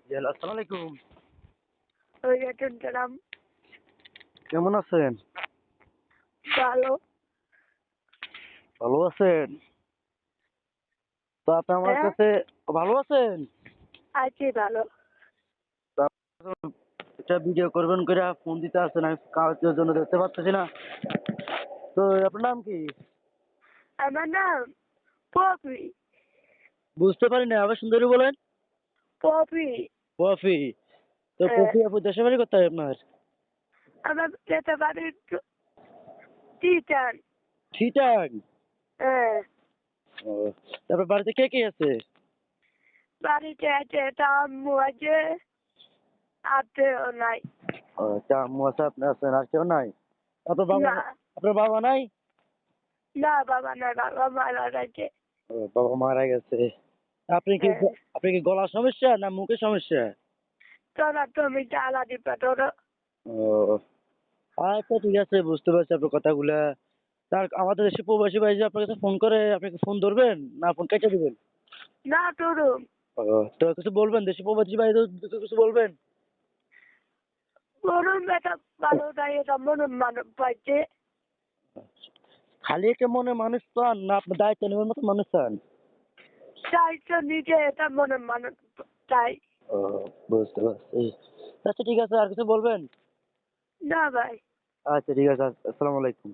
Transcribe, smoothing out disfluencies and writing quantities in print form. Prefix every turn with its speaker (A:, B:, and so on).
A: Hello, আসসালামু আলাইকুম।
B: ওয়ালাইকুম সালাম।
A: কেমন আছেন?
B: ভালো।
A: ভালো আছেন? তো আপনি আমার
B: হ্যাঁ,
A: কাছে ভালো আছেন?
B: আছি ভালো।
A: তা একটা ভিডিও করবেন কইরা ফোন দিতে আসছেন, আমি কাজের জন্য দেখতে পারতেছি না। তো আপনার নাম কি?
B: আমার নাম পপি।
A: বুঝতে পারি নাই, আবার সুন্দর করে বলেন।
B: পপি।
A: পফি। তো
B: হ্যাঁ,
A: পফি আপু দেশের বাড়ি কোথায় আপনার?
B: আমার যেতে পারি টিচার।
A: চিটাগাং।
B: হ্যাঁ,
A: ও, তারপর বাড়িতে কে কে আছে?
B: বাড়িতে আছে একটা আম্মু আছে, আত্মীয় নাই।
A: ও, আচ্ছা, আম্মু আছে, আপনি আছেন, আর কেউ নাই? আপনার বাবা
B: না,
A: আপনার বাবা নাই?
B: না বাবা নাই, বাবা মারা গেছে।
A: ও, বাবা মারা গেছে। আপনি কি
B: হ্যাঁ,
A: আপনি কি গলার সমস্যা না মুখের সমস্যা?
B: তোরা তুমি জ্বালা দিবা তোরা।
A: ও, আচ্ছা, ঠিক আছে, বুঝতে পারছি আপনার কথাগুলা। তার আমাদের দেশে প্রবাসী ভাই যে আপনার কাছে ফোন করে, আপনি কি ফোন ধরবেন না ফোন কেটে দিবেন?
B: না তোরু
A: ও, তো কিছু বলবেন, দেশি প্রবাসী ভাই তো কিছু বলবেন?
B: মরুন বেটা ভালো তাই এটা মরুন মানুষ পাইছে।
A: খালি একটা মনে মানুষ চান না আপনার দায়িত্ব নেওয়ার মতো মানুষ চান?
B: চাইছো নিজে এটা মনে মানুষ চাই।
A: ও, বুঝতে পারছি। আচ্ছা, ঠিক আছে, আর কিছু বলবেন?
B: না ভাই।
A: আচ্ছা, ঠিক আছে, আসসালামু আলাইকুম।